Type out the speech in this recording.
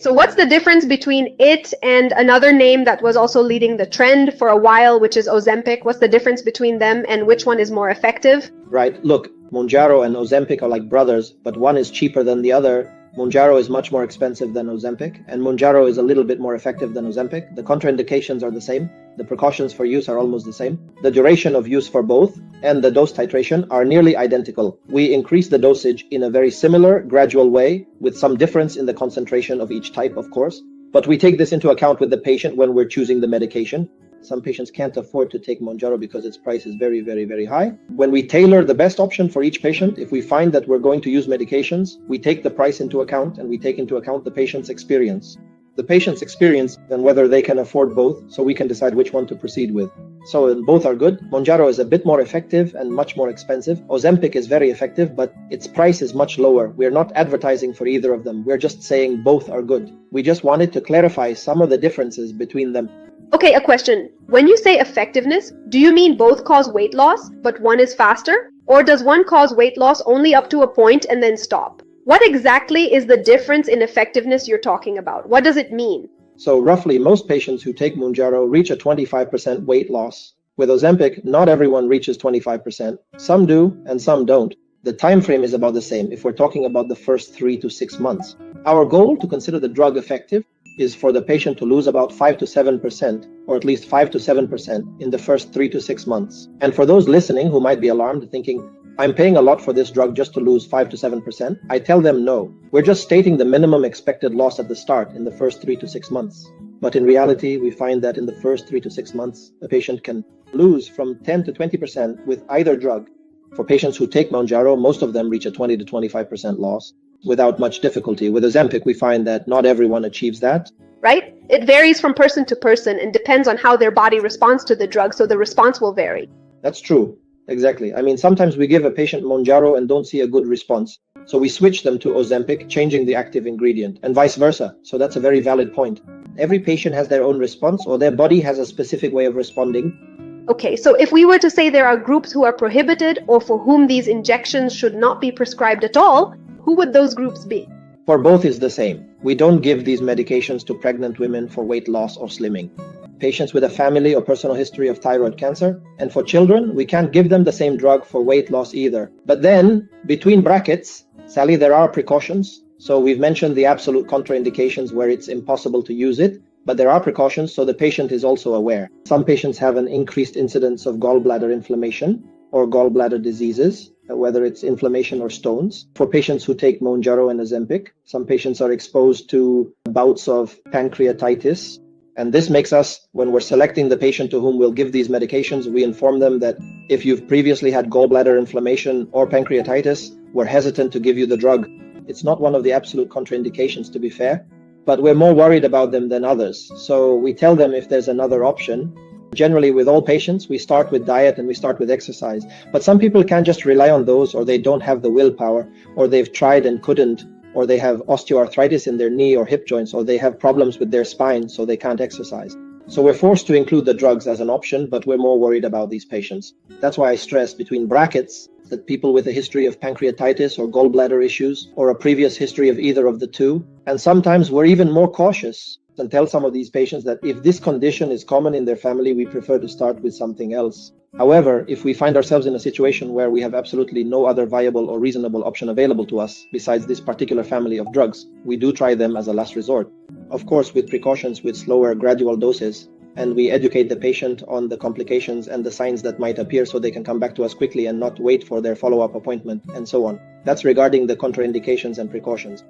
So what's the difference between it and another name that was also leading the trend for a while, which is Ozempic? What's the difference between them and which one is more effective? Right. Look, Mounjaro and Ozempic are like brothers, but one is cheaper than the other. Mounjaro is much more expensive than Ozempic, and Mounjaro is a little bit more effective than Ozempic. The contraindications are the same. The precautions for use are almost the same. The duration of use for both and the dose titration are nearly identical. We increase the dosage in a very similar, gradual way, with some difference in the concentration of each type, of course. But we take this into account with the patient when we're choosing the medication. Some patients can't afford to take Mounjaro because its price is very, very, very high. When we tailor the best option for each patient, if we find that we're going to use medications, we take the price into account and we take into account the patient's experience. The patient's experience and whether they can afford both, so we can decide which one to proceed with. So both are good. Mounjaro is a bit more effective and much more expensive. Ozempic is very effective, but its price is much lower. We're not advertising for either of them. We're just saying both are good. We just wanted to clarify some of the differences between them. Okay, a question. When you say effectiveness, do you mean both cause weight loss, but one is faster? Or does one cause weight loss only up to a point and then stop? What exactly is the difference in effectiveness you're talking about? What does it mean? So roughly, most patients who take Mounjaro reach a 25% weight loss. With Ozempic, not everyone reaches 25%. Some do and some don't. The time frame is about the same if we're talking about the first 3 to 6 months. Our goal to consider the drug effective is for the patient to lose about 5 to 7%, or at least 5 to 7% in the first 3 to 6 months. And for those listening who might be alarmed, thinking, I'm paying a lot for this drug just to lose 5 to 7%, I tell them no. We're just stating the minimum expected loss at the start in the first 3 to 6 months. But in reality, we find that in the first 3 to 6 months, a patient can lose from 10 to 20% with either drug. For patients who take Mounjaro, most of them reach a 20 to 25% loss without much difficulty. With Ozempic, we find that not everyone achieves that. Right? It varies from person to person and depends on how their body responds to the drug, so the response will vary. That's true. Exactly. I mean, sometimes we give a patient Mounjaro and don't see a good response. So we switch them to Ozempic, changing the active ingredient, and vice versa. So that's a very valid point. Every patient has their own response, or their body has a specific way of responding. Okay, so if we were to say there are groups who are prohibited or for whom these injections should not be prescribed at all, who would those groups be? For both is the same. We don't give these medications to pregnant women for weight loss or slimming. Patients with a family or personal history of thyroid cancer, and for children, we can't give them the same drug for weight loss either. But then, between brackets, Sally, there are precautions. So we've mentioned the absolute contraindications where it's impossible to use it, but there are precautions so the patient is also aware. Some patients have an increased incidence of gallbladder inflammation or gallbladder diseases, whether it's inflammation or stones. For patients who take Mounjaro and Ozempic, some patients are exposed to bouts of pancreatitis. And this makes us, when we're selecting the patient to whom we'll give these medications, we inform them that if you've previously had gallbladder inflammation or pancreatitis, we're hesitant to give you the drug. It's not one of the absolute contraindications, to be fair, but we're more worried about them than others. So we tell them if there's another option. Generally, with all patients, we start with diet and we start with exercise. But some people can't just rely on those, or they don't have the willpower, or they've tried and couldn't, or they have osteoarthritis in their knee or hip joints, or they have problems with their spine, so they can't exercise. So we're forced to include the drugs as an option, but we're more worried about these patients. That's why I stress between brackets that people with a history of pancreatitis or gallbladder issues, or a previous history of either of the two. And sometimes we're even more cautious and tell some of these patients that if this condition is common in their family, we prefer to start with something else. However, if we find ourselves in a situation where we have absolutely no other viable or reasonable option available to us besides this particular family of drugs, we do try them as a last resort. Of course, with precautions, with slower, gradual doses, and we educate the patient on the complications and the signs that might appear so they can come back to us quickly and not wait for their follow-up appointment, and so on. That's regarding the contraindications and precautions.